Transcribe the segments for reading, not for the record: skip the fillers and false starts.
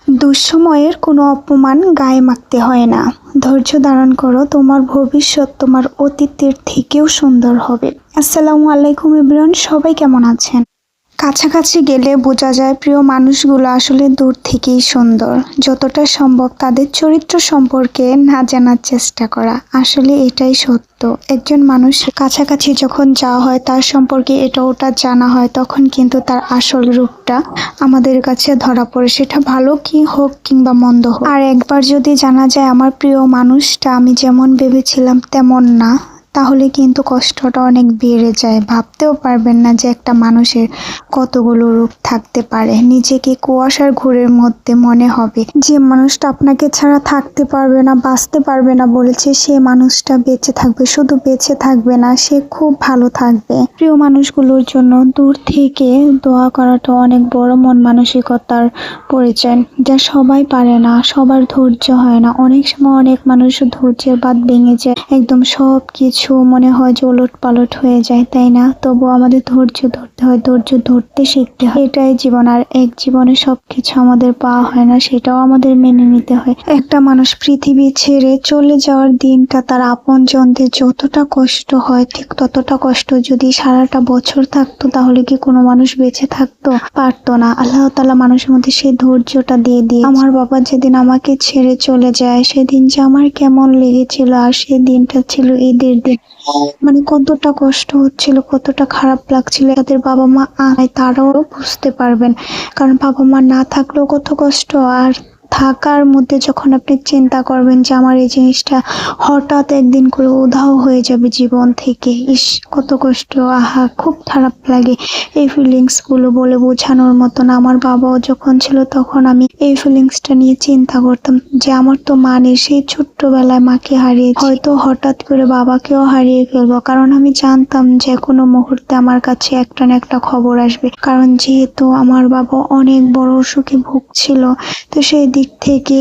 দুঃসময়ের কোনো অপমান গায়ে মাখতে হয় না। ধৈর্য ধারণ করো, তোমার ভবিষ্যৎ তোমার অতীতের থেকেও সুন্দর হবে। আসসালামু আলাইকুম এভরিওয়ান, সবাই কেমন আছেন? কাছাকাছি গেলে বোঝা যায় প্রিয় মানুষগুলো আসলে দূর থেকেই সুন্দর। যতটা সম্ভব তাদের চরিত্র সম্পর্কে না জানার চেষ্টা করা, আসলে এটাই সত্য। একজন মানুষ কাছাকাছি যখন যাওয়া হয়, তার সম্পর্কে এটা ওটা জানা হয়, তখন কিন্তু তার আসল রূপটা আমাদের কাছে ধরা পড়ে, সেটা ভালো কি হোক কিংবা মন্দ হোক। আর একবার যদি জানা যায় আমার প্রিয় মানুষটা আমি যেমন ভেবেছিলাম তেমন না, তাহলে কিন্তু কষ্টটা অনেক বেড়ে যায়। ভাবতেও পারবেন না যে একটা মানুষের কতগুলো রূপ থাকতে পারে। নিজেকে কুয়াশার ঘোরের মধ্যে মনে হবে। যে মানুষটা আপনাকে ছাড়া থাকতে পারবে না, বাঁচতে পারবে না বলেছে, সে মানুষটা বেঁচে থাকবে। শুধু বেঁচে থাকবে না, সে খুব ভালো থাকবে। প্রিয় মানুষগুলোর জন্য দূর থেকে দোয়া করাটা অনেক বড় মন মানসিকতার পরিচয়, যা সবাই পারে না। সবার ধৈর্য হয় না। অনেক সময় অনেক মানুষ ধৈর্যের বাঁধ ভেঙে যায়, একদম সব কিছু মনে হয় যে ওলট পালট হয়ে যায়, তাই না? তবু আমাদের ধৈর্য ধরতে হয়, ধৈর্য ধরতে শিখতে হয়। এটাই জীবন। আর এক জীবনে সবকিছু আমাদের পাওয়া হয় না, সেটাও আমাদের মেনে নিতে হয়। একটা মানুষ পৃথিবী ছেড়ে চলে যাওয়ার দিনটা তার আপনজনদের যতটা কষ্ট হয়, ঠিক ততটা কষ্ট যদি সারাটা বছর থাকতো, তাহলে কি কোনো মানুষ বেঁচে থাকতো? পারতো না। আল্লাহ তাআলা মানুষের মধ্যে সেই ধৈর্যটা দিয়ে দিয়ে। আমার বাবা যেদিন আমাকে ছেড়ে চলে যায়, সেদিন যে আমার কেমন লেগেছিল। আর সেই দিনটা ছিল ঈদের দিন। মানে কতটা কষ্ট হচ্ছিল, কতটা খারাপ লাগছিল। তাদের বাবা মা তারাও বুঝতে পারবেন, কারণ বাবা মা না থাকলেও কত কষ্ট। আর থাকার মধ্যে যখন আপনি চিন্তা করবেন যে আমার এই জিনিসটা হঠাৎ একদিন করে উধাও হয়ে যাবে জীবন থেকে, ইস কত কষ্ট। আহা, খুব খারাপ লাগে। এই ফিলিংস গুলো বলে বোঝানোর মতো না। আমার বাবাও যখন ছিল তখন আমি এই ফিলিংসটা নিয়ে চিন্তা করতাম যে আমার তো মা নেই। সেই ছোট্টবেলায় মাকে হারিয়ে, হয়তো হঠাৎ করে বাবাকেও হারিয়ে ফেলবো, কারণ আমি জানতাম যে কোনো মুহূর্তে আমার কাছে একটা না একটা খবর আসবে। কারণ যেহেতু আমার বাবা অনেক বড় অসুখে ভুগছিল, তো সেই দিক থেকে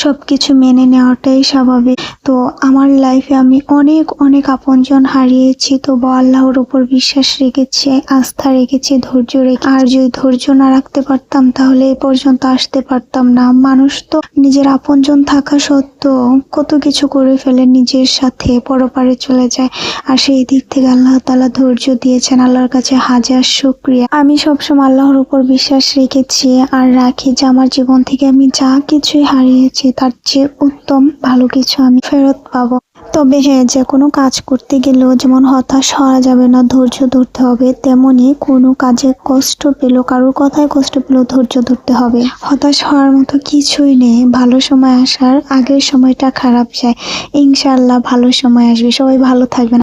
সবকিছু মেনে নেওয়াটাই স্বাভাবিক। তো আমার লাইফে আমি অনেক অনেক আপনজন হারিয়েছি, তবু আল্লাহর উপর বিশ্বাস রেখেছি, আস্থা রেখেছি, ধৈর্য রেখে। আর যদি ধৈর্য না রাখতে পারতাম, তাহলে এ পর্যন্ত আসতে পারতাম না। মানুষ তো নিজের আপনজন থাকা সত্ত্বেও কত কিছু করে ফেলে, নিজের সাথে পরপারে চলে যায়। আর সেই দিক থেকে আল্লাহ তাআলা ধৈর্য দিয়েছেন, আল্লাহর কাছে হাজার শুকরিয়া। আমি সবসময় আল্লাহর উপর বিশ্বাস রেখেছি আর রাখি যে আমার জীবন থেকে আমি যা কিছুই হারিয়েছি, তার চেয়ে উত্তম ভালো কিছু আমি ফেরত পাবো। তবে হ্যাঁ, যে কোনো কাজ করতে গেলেও যেমন হতাশ হওয়া যাবে না, ধৈর্য ধরতে হবে, তেমনি কোনো কাজে কষ্ট পেলো, কারোর কথায় কষ্ট পেলেও ধৈর্য ধরতে হবে। হতাশ হওয়ার মতো কিছুই নেই। ভালো সময় আসার আগের সময়টা খারাপ যায়, ইনশাআল্লাহ ভালো সময় আসবে। সবাই ভালো থাকবেন।